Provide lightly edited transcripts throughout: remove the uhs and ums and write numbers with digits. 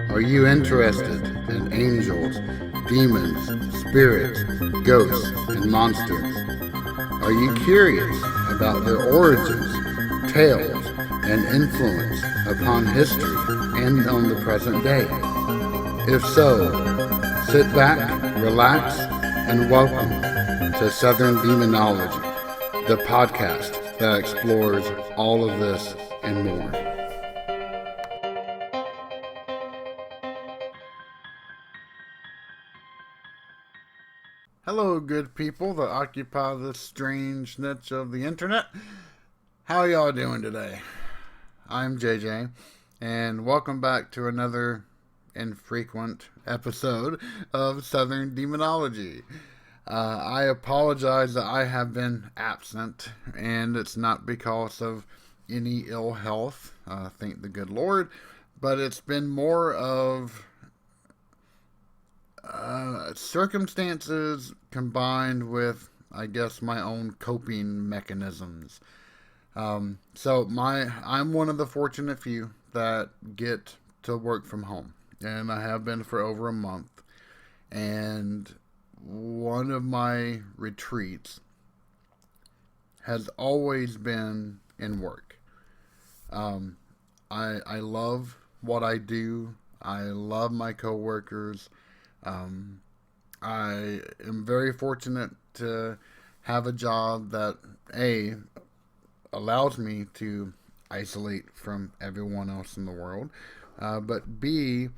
Are you interested in angels, demons, spirits, ghosts, and monsters? Are you curious about their origins, tales, and influence upon history and on the present day? If so, sit back, relax, and welcome to Southern Demonology, the podcast that explores all of this and more. Hello, good people that occupy this strange niche of the internet. How y'all doing today? I'm JJ, and welcome back to another infrequent episode of Southern Demonology. I apologize that I have been absent, and it's not because of any ill health, thank the good Lord, but it's been more of circumstances combined with, I guess, my own coping mechanisms. I'm one of the fortunate few that get to work from home, and I have been for over a month. And one of my retreats has always been in work. I love what I do. I love my coworkers. Um, I am very fortunate to have a job that A allows me to isolate from everyone else in the world, but B,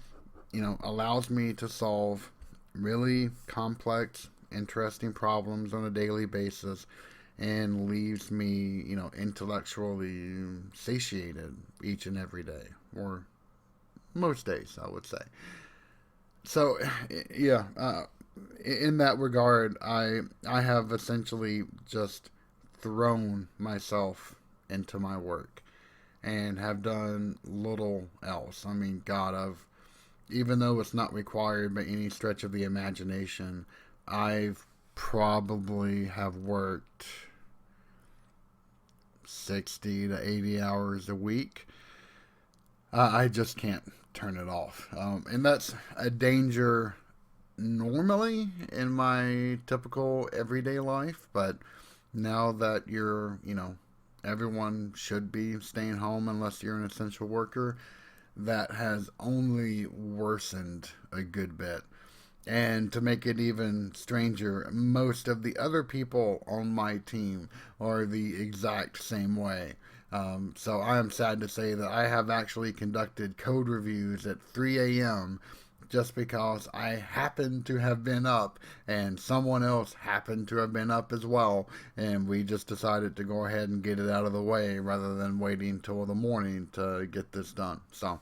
allows me to solve really complex, interesting problems on a daily basis and leaves me, intellectually satiated each and every day, or most days, I would say. So, yeah, in that regard, I have essentially just thrown myself into my work and have done little else. I mean, God, even though it's not required by any stretch of the imagination, I've probably have worked 60 to 80 hours a week. I just can't turn it off. And that's a danger normally in my typical everyday life, but now that everyone should be staying home unless you're an essential worker, that has only worsened a good bit. And to make it even stranger, most of the other people on my team are the exact same way. So I am sad to say that I have actually conducted code reviews at 3 a.m. just because I happened to have been up and someone else happened to have been up as well. And we just decided to go ahead and get it out of the way rather than waiting till the morning to get this done. So,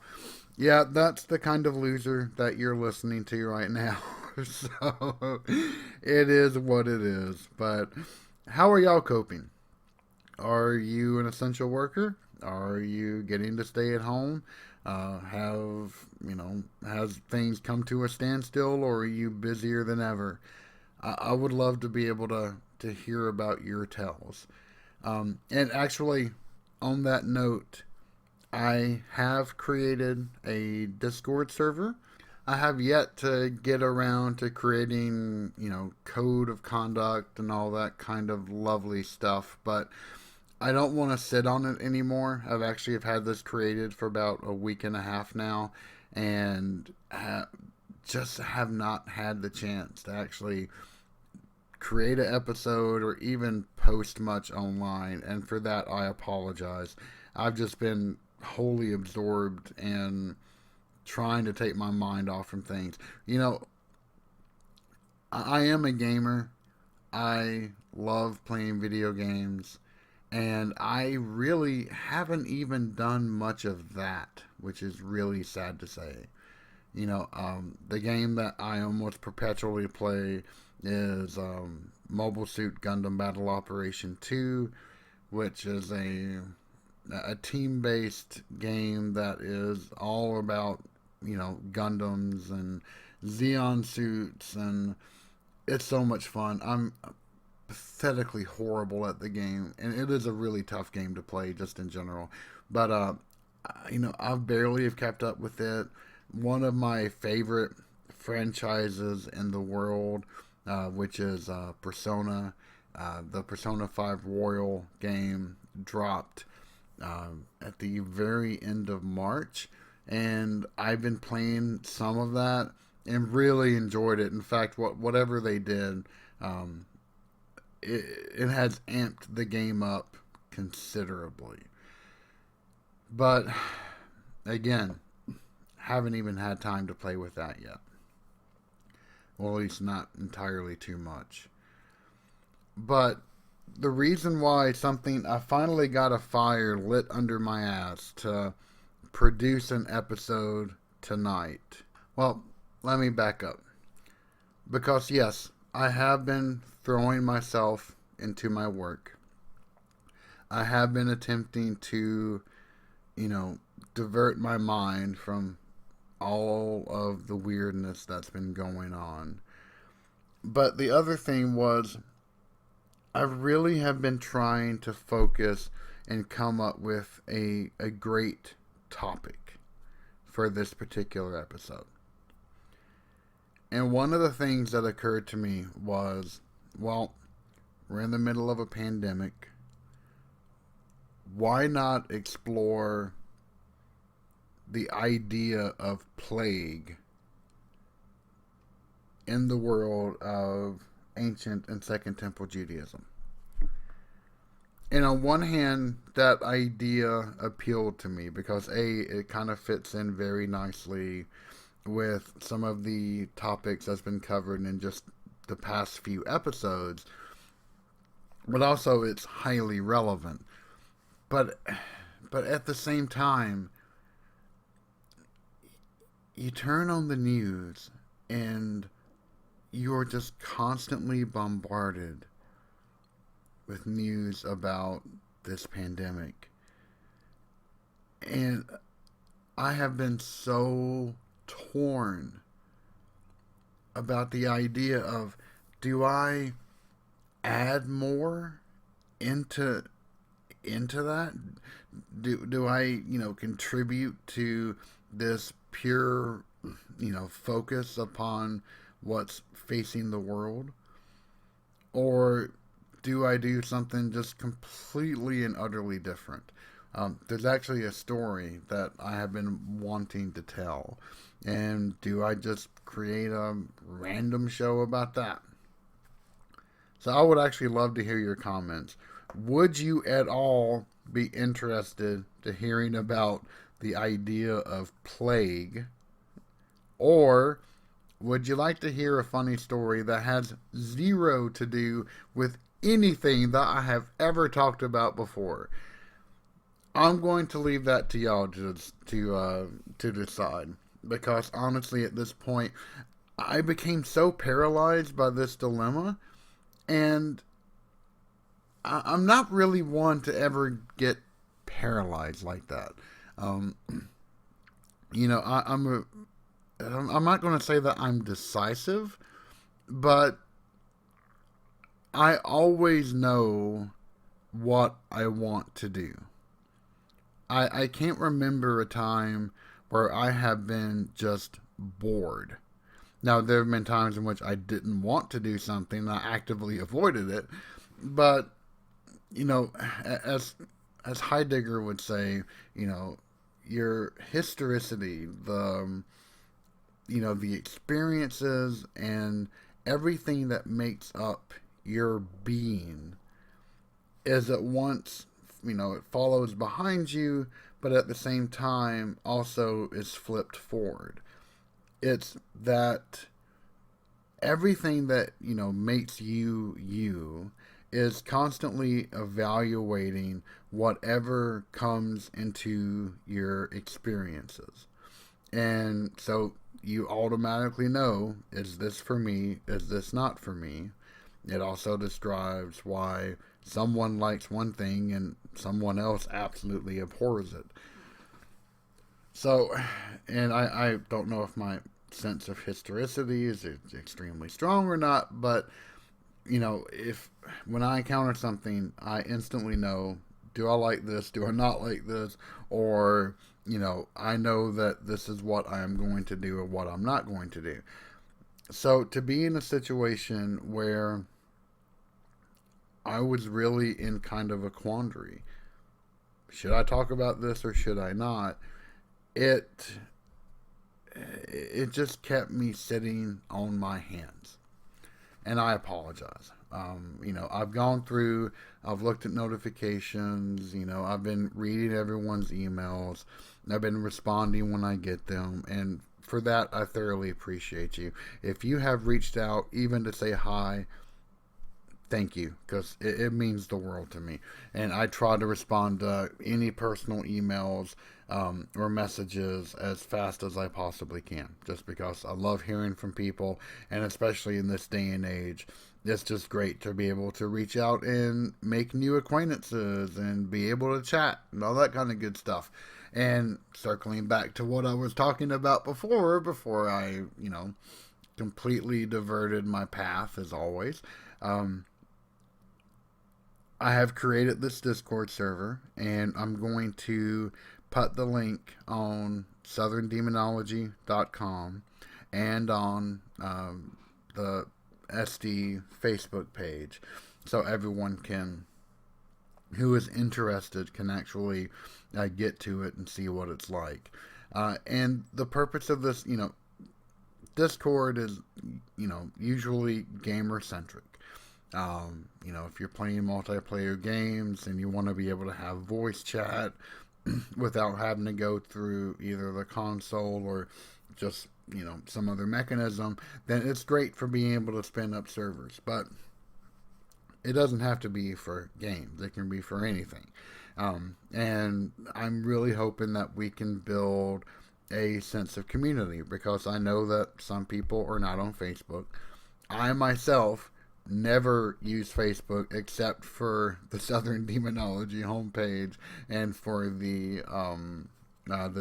yeah, that's the kind of loser that you're listening to right now. So, it is what it is. But how are y'all coping? Are you an essential worker? Are you getting to stay at home? Has things come to a standstill, or are you busier than ever? I would love to be able to hear about your tales. And actually, on that note, I have created a Discord server. I have yet to get around to creating, code of conduct and all that kind of lovely stuff, but I don't want to sit on it anymore. Have had this created for about a week and a half now, and just have not had the chance to actually create an episode or even post much online. And for that, I apologize. I've just been wholly absorbed in trying to take my mind off from things. I am a gamer. I love playing video games. And I really haven't even done much of that, which is really sad to say. The game that I almost perpetually play is Mobile Suit Gundam Battle Operation 2, which is a team-based game that is all about, Gundams and Xeon suits, and it's so much fun. I'm pathetically horrible at the game, and it is a really tough game to play just in general. But I've barely have kept up with it. one of my favorite franchises in the world, which is Persona. The Persona 5 Royal game dropped at the very end of March, and I've been playing some of that and really enjoyed it. In fact, whatever they did, um, it has amped the game up considerably. But again, haven't even had time to play with that yet. Well, at least not entirely too much. But the reason why something I finally got a fire lit under my ass to produce an episode tonight. Well, let me back up. Because yes, I have been throwing myself into my work. I have been attempting to, divert my mind from all of the weirdness that's been going on. But the other thing was, I really have been trying to focus and come up with a great topic for this particular episode. And one of the things that occurred to me was, well, we're in the middle of a pandemic. Why not explore the idea of plague in the world of ancient and Second Temple Judaism? And on one hand, that idea appealed to me because it kind of fits in very nicely with some of the topics that's been covered in just the past few episodes, but also it's highly relevant. But at the same time, you turn on the news and you're just constantly bombarded with news about this pandemic. And I have been so torn about the idea of, do I add more into that? Do I, contribute to this pure, focus upon what's facing the world? Or do I do something just completely and utterly different? There's actually a story that I have been wanting to tell. And do I just create a random show about that? So I would actually love to hear your comments. Would you at all be interested to hearing about the idea of plague? Or would you like to hear a funny story that has zero to do with anything that I have ever talked about before? I'm going to leave that to y'all to decide, because honestly, at this point, I became so paralyzed by this dilemma, and I'm not really one to ever get paralyzed like that. Um, I'm not going to say that I'm decisive, but I always know what I want to do. I can't remember a time where I have been just bored. Now, there have been times in which I didn't want to do something and I actively avoided it. But, as Heidegger would say, your historicity, the experiences and everything that makes up your being is at once, it follows behind you, but at the same time also is flipped forward. It's that everything that, makes you you is constantly evaluating whatever comes into your experiences. And so you automatically know, is this for me? Is this not for me? It also describes why someone likes one thing and someone else absolutely abhors it. So, and I don't know if my sense of historicity is extremely strong or not, but if when I encounter something, I instantly know do I like this? Do I not like this? Or, I know that this is what I am going to do or what I'm not going to do. So to be in a situation where I was really in kind of a quandary, should I talk about this or should I not? It it just kept me sitting on my hands, and I apologize. I've gone through, I've looked at notifications, I've been reading everyone's emails, I've been responding when I get them, and for that, I thoroughly appreciate you. If you have reached out, even to say hi, thank you, because it means the world to me. And I try to respond to any personal emails or messages as fast as I possibly can, just because I love hearing from people, and especially in this day and age, it's just great to be able to reach out and make new acquaintances and be able to chat and all that kind of good stuff. And circling back to what I was talking about before I, completely diverted my path as always. Um, I have created this Discord server, and I'm going to put the link on southerndemonology.com and on the SD Facebook page, so everyone who is interested can actually get to it and see what it's like. And the purpose of this, Discord is, usually gamer centric. If you're playing multiplayer games and you want to be able to have voice chat without having to go through either the console or just, some other mechanism, then it's great for being able to spin up servers. But it doesn't have to be for games, it can be for anything. And I'm really hoping that we can build a sense of community, because I know that some people are not on Facebook. I myself never use Facebook except for the Southern Demonology homepage and for the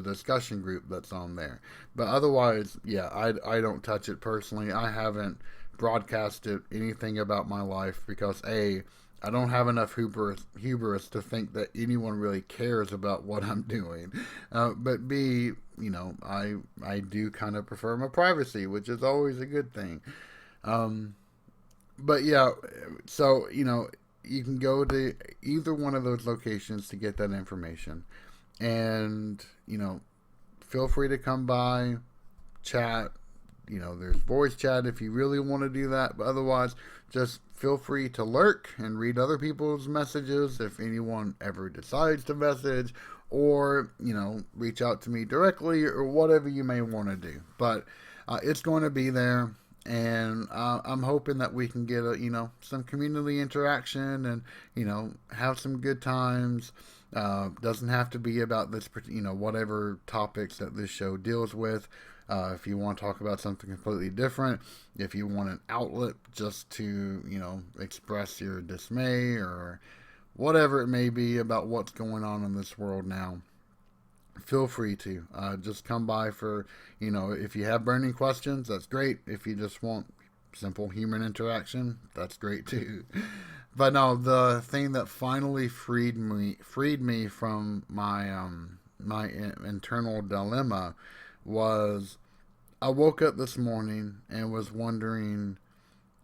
discussion group that's on there. But otherwise, yeah, I don't touch it personally. I haven't broadcasted anything about my life because I don't have enough hubris to think that anyone really cares about what I'm doing. But B, I do kind of prefer my privacy, which is always a good thing. Um, but yeah, so you can go to either one of those locations to get that information, and feel free to come by, chat. There's voice chat if you really want to do that, but otherwise, just feel free to lurk and read other people's messages if anyone ever decides to message, or reach out to me directly or whatever you may want to do. But it's going to be there, and I'm hoping that we can get some community interaction and have some good times. Doesn't have to be about this, whatever topics that this show deals with. If you want to talk about something completely different, if you want an outlet just to express your dismay or whatever it may be about what's going on in this world now, feel free to just come by for if you have burning questions, that's great. If you just want simple human interaction, that's great too. But no, the thing that finally freed me from my internal dilemma was, I woke up this morning and was wondering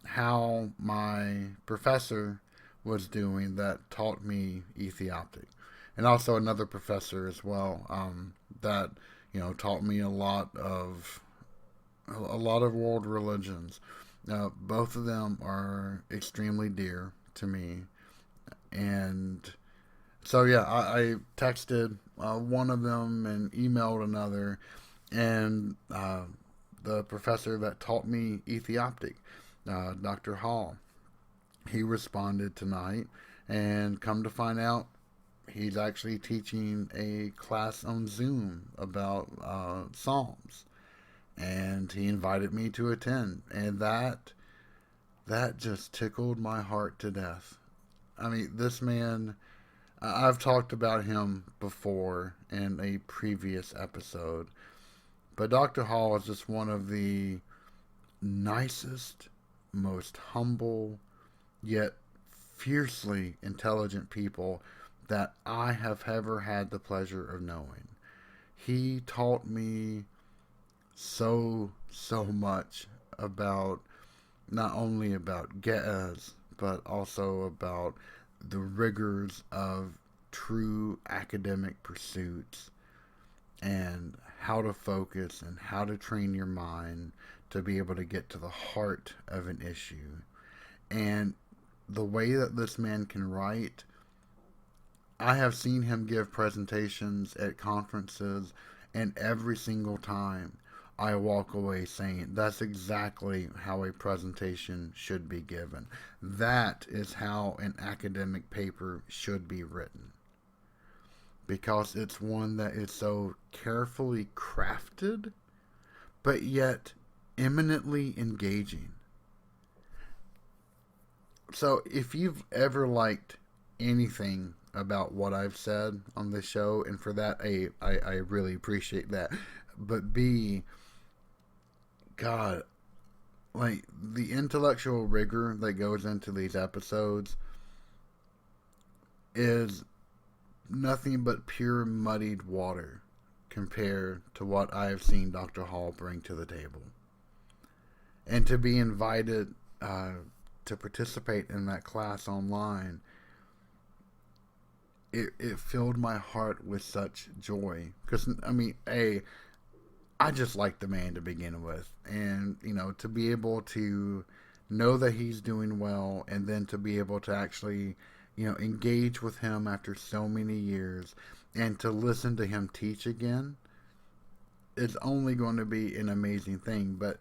how my professor was doing that taught me Ethiopic, and also another professor as well, that taught me a lot of world religions. Both of them are extremely dear to me, and so yeah, I texted one of them and emailed another, and the professor that taught me Ethiopic, Dr. Hall, he responded tonight, and come to find out, he's actually teaching a class on Zoom about Psalms, and he invited me to attend, and that just tickled my heart to death. I mean, this man, I've talked about him before in a previous episode, but Dr. Hall is just one of the nicest, most humble, yet fiercely intelligent people that I have ever had the pleasure of knowing. He taught me so much about not only about Ge'ez, but also about the rigors of true academic pursuits and how to focus and how to train your mind to be able to get to the heart of an issue. And the way that this man can write, I have seen him give presentations at conferences, and every single time I walk away saying that's exactly how a presentation should be given. That is how an academic paper should be written, because it's one that is so carefully crafted, but yet eminently engaging. So, if you've ever liked anything about what I've said on this show, and for that, I really appreciate that. But B, God, like the intellectual rigor that goes into these episodes is nothing but pure muddied water compared to what I have seen Dr. Hall bring to the table. And to be invited to participate in that class online, it filled my heart with such joy. Because, I mean, I just like the man to begin with. And, to be able to know that he's doing well, and then to be able to actually, engage with him after so many years, and to listen to him teach again, it's only going to be an amazing thing. But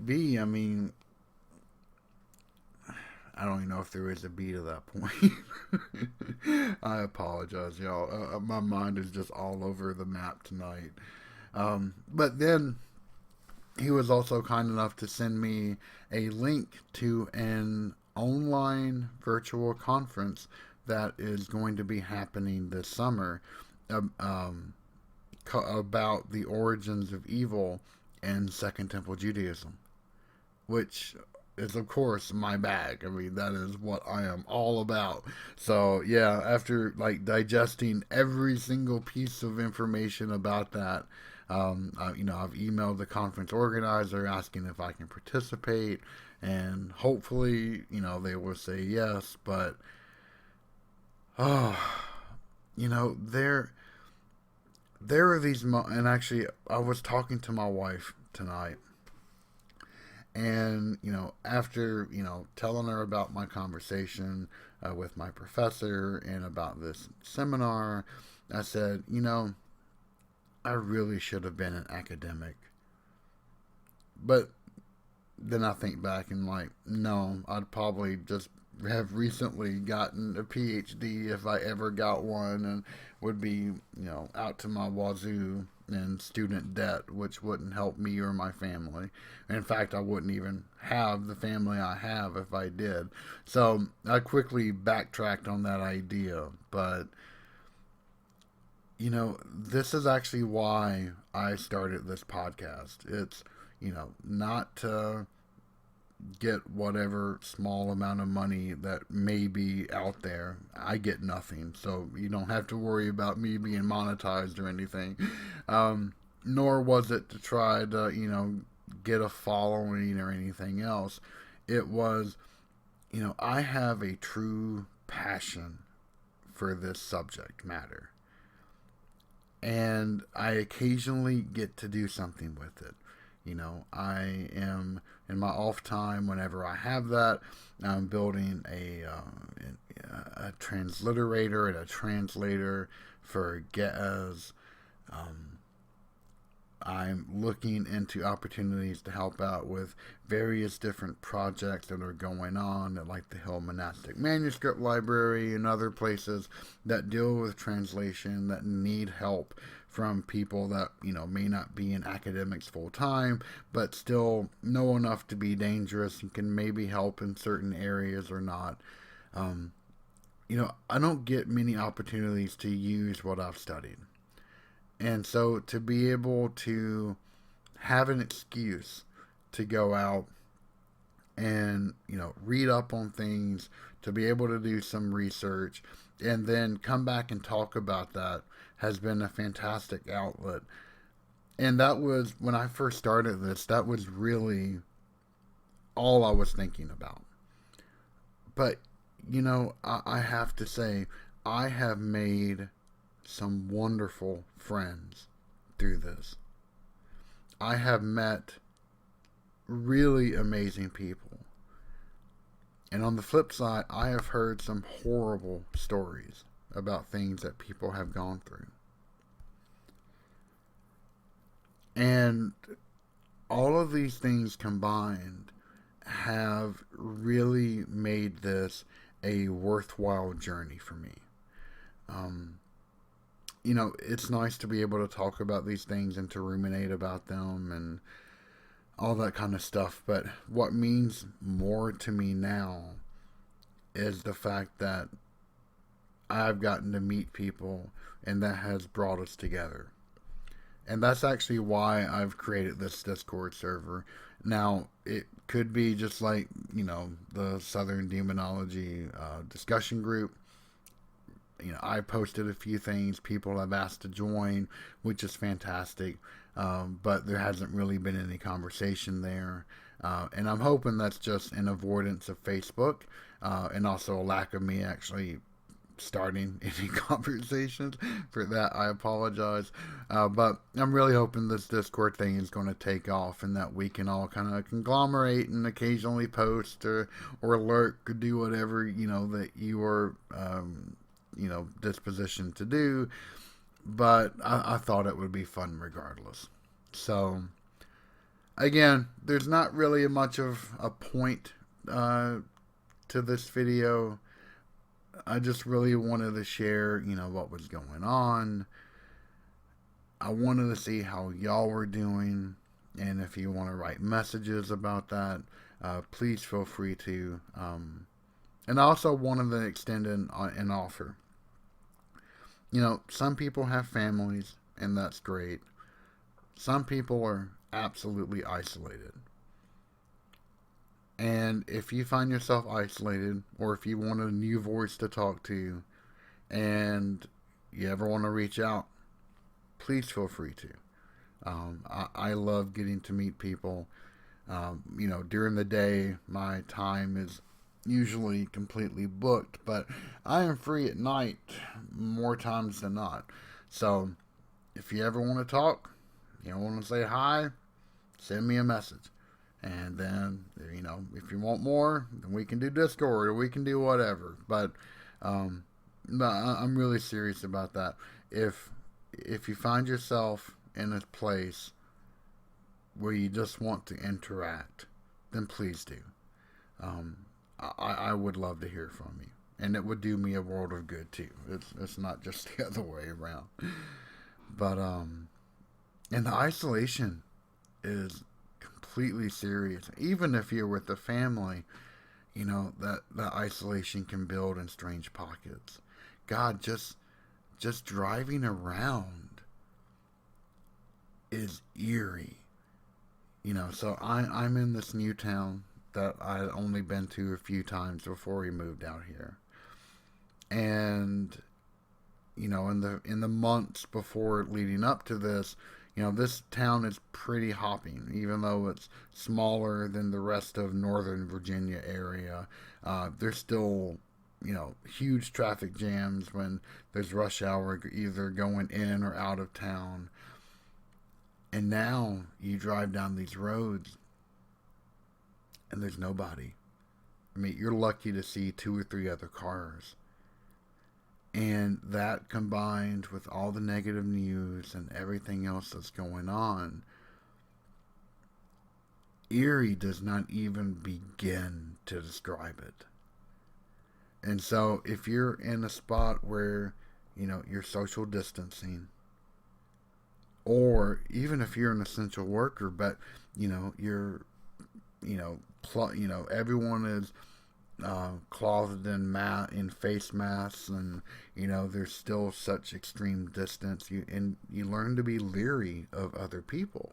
B, I mean, I don't even know if there is a B to that point. I apologize, y'all. My mind is just all over the map tonight. But then he was also kind enough to send me a link to an online virtual conference that is going to be happening this summer, about the origins of evil in Second Temple Judaism, which is of course my bag. I mean, that is what I am all about. So yeah, after like digesting every single piece of information about that, I've emailed the conference organizer asking if I can participate, and hopefully, they will say yes. But oh, there are these and actually, I was talking to my wife tonight, and, after, telling her about my conversation with my professor and about this seminar, I said, I really should have been an academic. But then I think back and, like, no, I'd probably just have recently gotten a PhD if I ever got one, and would be, out to my wazoo in student debt, which wouldn't help me or my family. In fact, I wouldn't even have the family I have if I did. So I quickly backtracked on that idea. But, this is actually why I started this podcast. It's, not to get whatever small amount of money that may be out there. I get nothing, so you don't have to worry about me being monetized or anything. Nor was it to try to, get a following or anything else. It was, I have a true passion for this subject matter. And I occasionally get to do something with it. I am in my off time, whenever I have that, I'm building a transliterator and a translator for Ge'ez. I'm looking into opportunities to help out with various different projects that are going on at like the Hill Monastic Manuscript Library and other places that deal with translation, that need help from people that, may not be in academics full time, but still know enough to be dangerous and can maybe help in certain areas or not. I don't get many opportunities to use what I've studied. And so to be able to have an excuse to go out and, read up on things, to be able to do some research, and then come back and talk about that has been a fantastic outlet. And that was when I first started this, that was really all I was thinking about. But, I have to say, I have made some wonderful friends through this. I have met really amazing people. And on the flip side, I have heard some horrible stories about things that people have gone through. And all of these things combined have really made this a worthwhile journey for me. Um, it's nice to be able to talk about these things and to ruminate about them and all that kind of stuff. But what means more to me now is the fact that I've gotten to meet people and that has brought us together. And that's actually why I've created this Discord server. Now, it could be just like, the Southern Demonology discussion group. I posted a few things. People have asked to join, which is fantastic. But there hasn't really been any conversation there. And I'm hoping that's just an avoidance of Facebook and also a lack of me actually starting any conversations. For that, I apologize. But I'm really hoping this Discord thing is going to take off and that we can all kind of conglomerate and occasionally post or lurk or do whatever, that you are, dispositioned to do. But I thought it would be fun regardless. So, again, there's not really much of a point to this video. I just really wanted to share, what was going on. I wanted to see how y'all were doing. And if you want to write messages about that, please feel free to. And I also wanted to extend an offer. Some people have families, and that's great. Some people are absolutely isolated. And if you find yourself isolated, or if you want a new voice to talk to, and you ever want to reach out, please feel free to. I love getting to meet people. During the day, my time is usually completely booked, but I am free at night more times than not. So, if you ever want to talk, want to say hi, send me a message. And then, if you want more, then we can do Discord or we can do whatever. But no, I'm really serious about that. If you find yourself in a place where you just want to interact, then please do. I would love to hear from you. And it would do me a world of good, too. It's not just the other way around. But, and the isolation is completely serious. Even if you're with a family, that isolation can build in strange pockets. God, just driving around is eerie. So I'm in this new town that I had only been to a few times before we moved out here. And in the months before leading up to this, this town is pretty hopping, even though it's smaller than the rest of Northern Virginia area. There's still, huge traffic jams when there's rush hour, either going in or out of town. And now you drive down these roads and there's nobody. I mean, you're lucky to see 2 or 3 other cars. And that combined with all the negative news and everything else that's going on, eerie does not even begin to describe it. And so if you're in a spot where, you're social distancing, or even if you're an essential worker, but, you're, everyone is clothed in face masks, and there's still such extreme distance. You learn to be leery of other people.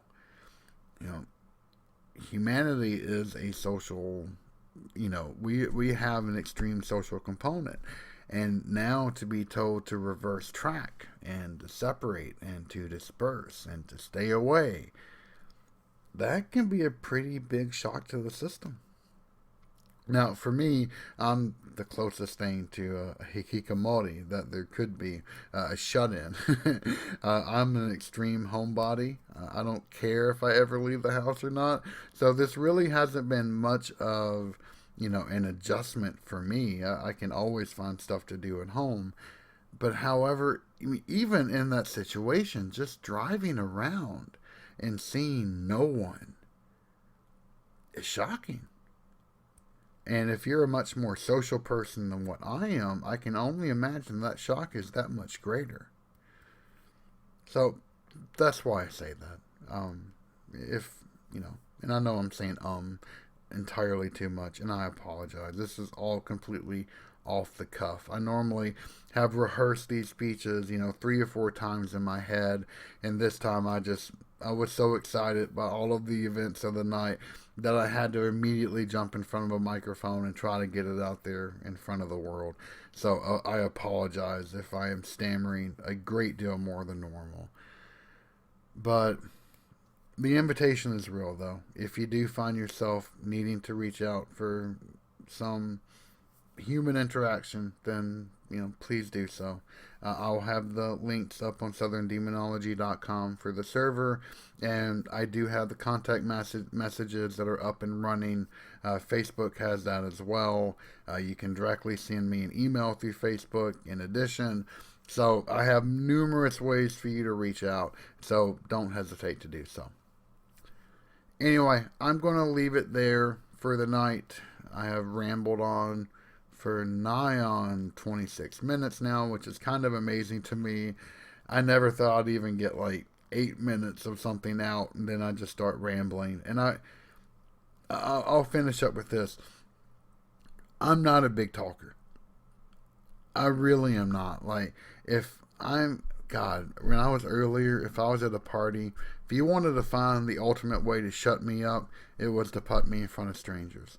Humanity is a social. We have an extreme social component, And now to be told to reverse track and to separate and to disperse and to stay away, that can be a pretty big shock to the system. Now, for me, I'm the closest thing to a hikikomori that there could be, a shut-in. I'm an extreme homebody. I don't care if I ever leave the house or not. So this really hasn't been much of, an adjustment for me. I can always find stuff to do at home. But however, even in that situation, just driving around and seeing no one is shocking. And if you're a much more social person than what I am, I can only imagine that shock is that much greater. So that's why I say that. If, and I know I'm saying entirely too much, and I apologize. This is all completely off the cuff. I normally have rehearsed these speeches, 3 or 4 times in my head, and this time I was so excited by all of the events of the night that I had to immediately jump in front of a microphone and try to get it out there in front of the world. So I apologize if I am stammering a great deal more than normal. But the invitation is real, though. If you do find yourself needing to reach out for some human interaction, then please do so. I'll have the links up on southerndemonology.com for the server, and I do have the contact messages that are up and running. Facebook has that as well. You can directly send me an email through Facebook in addition. So I have numerous ways for you to reach out, so don't hesitate to do so. Anyway, I'm going to leave it there for the night. I have rambled on for nigh on 26 minutes now, which is kind of amazing to me. I never thought I'd even get like 8 minutes of something out, and then I just start rambling. And I'll finish up with this. I'm not a big talker. I really am not. Like, when I was earlier, if I was at a party, if you wanted to find the ultimate way to shut me up, it was to put me in front of strangers.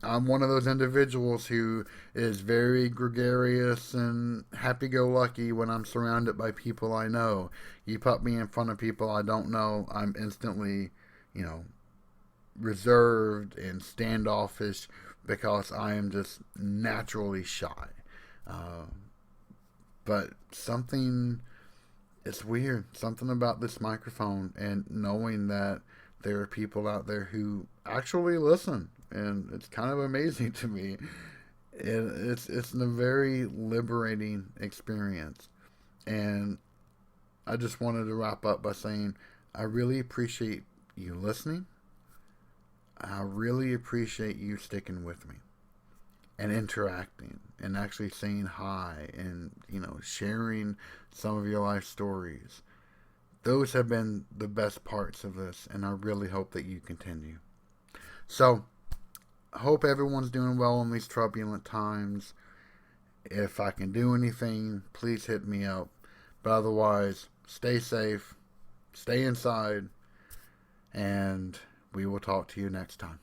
I'm one of those individuals who is very gregarious and happy-go-lucky when I'm surrounded by people I know. You put me in front of people I don't know, I'm instantly, reserved and standoffish because I am just naturally shy. But it's weird. Something about this microphone and knowing that there are people out there who actually listen. And it's kind of amazing to me. It's a very liberating experience. And I just wanted to wrap up by saying I really appreciate you listening. I really appreciate you sticking with me and interacting and actually saying hi and, sharing some of your life stories. Those have been the best parts of this, and I really hope that you continue. So, I hope everyone's doing well in these turbulent times. If I can do anything, please hit me up. But otherwise, stay safe, stay inside, and we will talk to you next time.